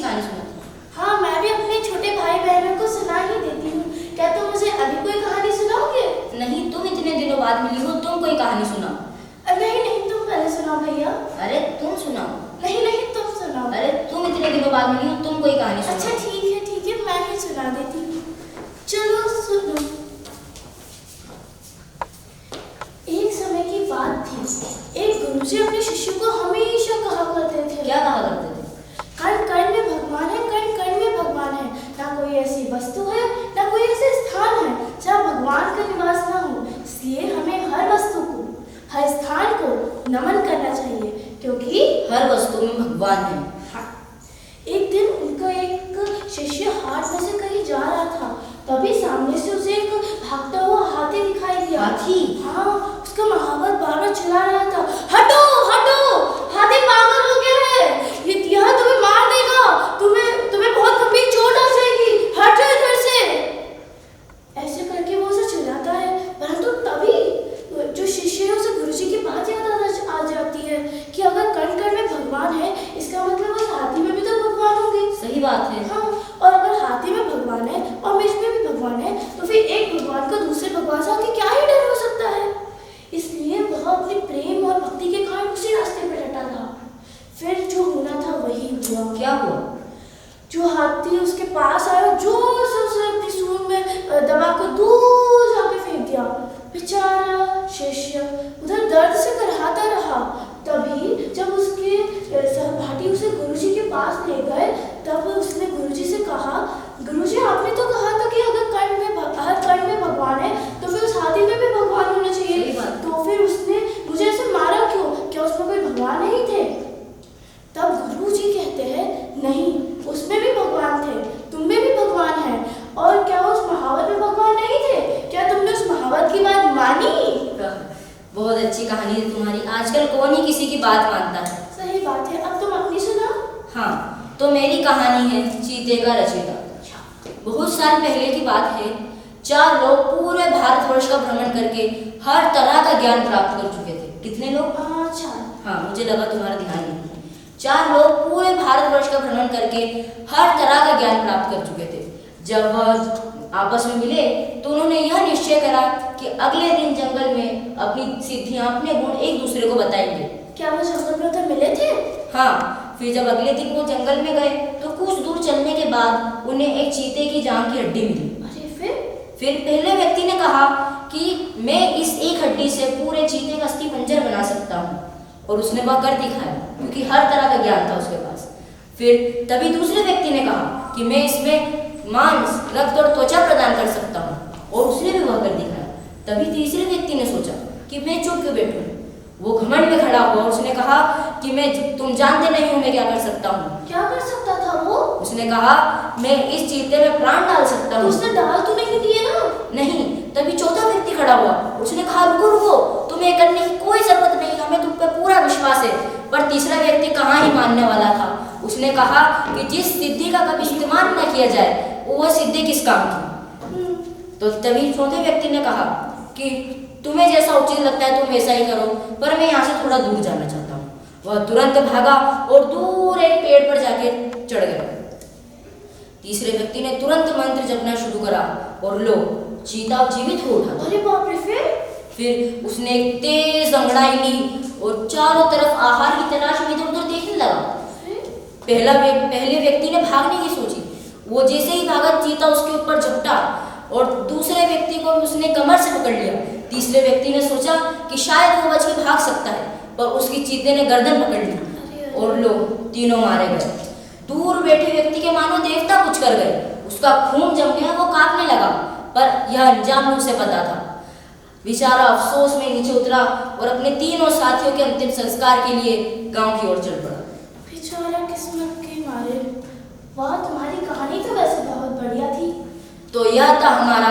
कहानी सुनाती हूँ। हाँ, मैं भी अपने छोटे भाई बहनों को सुना ही देती हूँ। क्या तुम मुझे अभी कोई कहानी सुनाओगे? नहीं, तुम इतने दिनों बाद मिली हो, तुम कोई कहानी सुनाओ। नहीं नहीं, तुम पहले सुनाओ भैया। अरे तुम सुनाओ। नहीं नहीं, तुम सुनाओ। अरे तुम इतने दिनों बाद मिली हो, तुम कोई कहानी सुनाओ। अच्छा ठीक है, मैं ही सुना देती हूँ। चलो सुनो। एक समय की बात थी। एक गुरुजी अपने शिष्यों को हमेशा कहा करते थे। क्या कहा करते थे? कण कण में भगवान है, कण कण में भगवान है। ना कोई ऐसी वस्तु है, ना कोई ऐसे स्थान है जहाँ भगवान का निवास ना हो। इसलिए हमें हर वस्तु को, हर स्थान को नमन करना चाहिए, क्योंकि हर वस्तु में भगवान है। हाँ। एक दिन उनका एक शिष्य हाट में से कहीं जा रहा था। तभी सामने से उसे एक भागता हुआ हाथी दिखाई दिया। हाथी? हाँ, उसका महावत बार बार चिल्ला रहा था, हटो हटो, हाथी पागल हो गया है, यह तुम्हें मार देगा, तुम्हें बहुत गंभीर चोट आ जाएगी, हट जाओ इधर से। ऐसे करके वो उसे चिल्लाता है, परंतु तभी जो शिष्य है उसे गुरुजी की बात याद आ जाती है कि अगर कण कण में भगवान है, इसका मतलब उस हाथी में भी तो भगवान होंगे। सही बात है। हाँ, और अगर हाथी में भगवान है और मुझ में भी भगवान है, तो फिर एक भगवान को दूसरे भगवान से आके क्या ही डर हो सकता है। इसलिए वह अपने प्रेम और भक्ति के कारण उसी रास्ते पर डटा था। फिर जो होना था वही हुआ। क्या हुआ? जो हाथी उसके पास आया, जोर से उसे अपनी सूंड में दबा को दूर जाके फेंक दिया। बेचारा शिष्य उधर दर्द से कराहता रहा। तभी जब उसके सहपाठी उसे गुरुजी के पास ले गए, तब उसने गुरुजी से कहा, गुरुजी आपने तो कहा था कि अगर हर कण में भगवान है तो फिर उस हाथी में भी भगवान होना चाहिए। तो फिर उसने मुझे ऐसे मारा क्यों? क्या उसमें कोई भगवान नहीं थे? तब गुरुजी कहते हैं, नहीं, उसमें भी भगवान थे, तुम में भी भगवान है। और क्या उस महावत में भगवान नहीं थे? क्या तुमने उस महावत की बात मानी? बहुत अच्छी कहानी है तुम्हारी। आजकल कौन ही किसी की बात मानता है। सही बात है। अब तुम अपनी सुना। हाँ, तो मेरी कहानी है चीते का रचयिता। बहुत साल पहले की बात है। 4 लोग पूरे भारतवर्ष का भ्रमण करके हर तरह का ज्ञान प्राप्त कर चुके थे। कितने लोग? अच्छा। हाँ, मुझे लगा तुम्हारा ध्यान नहीं। 4 लोग पूरे भारतवर्ष का भ्रमण करके हर तरह का ज्ञान प्राप्त कर चुके थे। जब वह आपस में मिले तो उन्होंने यह निश्चय करा कि अगले दिन जंगल में अपनी सिद्धियां, अपने गुण एक दूसरे को बताएंगे। क्या वो जंगल में उधर मिले थे? हाँ, फिर जब अगले दिन वो जंगल में गए तो कुछ दूर चलने के बाद उन्हें एक चीते की जांघ की हड्डी मिली। अरे फिर पहले व्यक्ति ने कहा कि मैं इस एक हड्डी से पूरे चीते का अस्थि पंजर बना सकता हूँ, और उसने वह कर दिखाया क्योंकि हर तरह का ज्ञान था उसके पास। फिर तभी दूसरे व्यक्ति ने कहा कि मैं इसमें मांस, रक्त और त्वचा प्रदान कर सकता हूँ, और उसने भी वह कर दिखाया। तभी तीसरे व्यक्ति ने सोचा कि मैं चुप क्यों बैठूं। वो घमंड में खड़ा हुआ, उसने कहा कि तुम जानते नहीं हो मैं क्या कर सकता हूँ। क्या कर सकता था वो? उसने कहा मैं इस चीते में प्राण डाल सकता हूँ। उसने डाल तो नहीं दिए ना? नहीं। तभी चौथा व्यक्ति खड़ा हुआ, उसने कहा रुको रुको, तुम्हें करने की कोई जरूरत नहीं, हमें तुम पर पूरा विश्वास है। पर तीसरा व्यक्ति कहाँ ही मानने वाला था। उसने कहा कि जिस सिद्धि का कभी इस्तेमाल न किया जाए वह सिद्धि किस काम की। तो तभी चौथे व्यक्ति ने कहा कि तुम्हें जैसा उचित लगता है तुम वैसा ही करो, पर मैं यहाँ से थोड़ा दूर जाना चाहता हूँ। वह तुरंत भागा और दूर एक पेड़ पर जाके चढ़ गया। तीसरे व्यक्ति ने तुरंत मंत्र जपना शुरू करा और लो, चीता जीवित हो उठा। अरे बाप रे! फिर उसने एक तेज अंगड़ाई ली और चारों तरफ आहार की तलाश में इधर उधर देखने लगा। पहले व्यक्ति ने भागने की सोची। वो जैसे ही भागा, चीता उसके ऊपर झपटा और दूसरे व्यक्ति को उसने कमर से पकड़ लिया। तीसरे व्यक्ति ने सोचा कि शायद वो बच के भाग सकता है, पर उसकी चीते ने गर्दन पकड़ ली और लो, तीनों मारे गए। दूर बैठे व्यक्ति के मानो देवता कुछ कर गए। उसका खून जम गया, वो कांपने लगा, पर यह अंजाम उसे पता था। बेचारा अफसोस में नीचे उतरा और अपने तीनों साथियों के अंतिम संस्कार के लिए गांव की ओर चल पड़ा। बेचारा किस्मत के मारे। वाह, तुम्हारी कहानी तो वैसे बहुत बढ़िया थी। तो यह था हमारा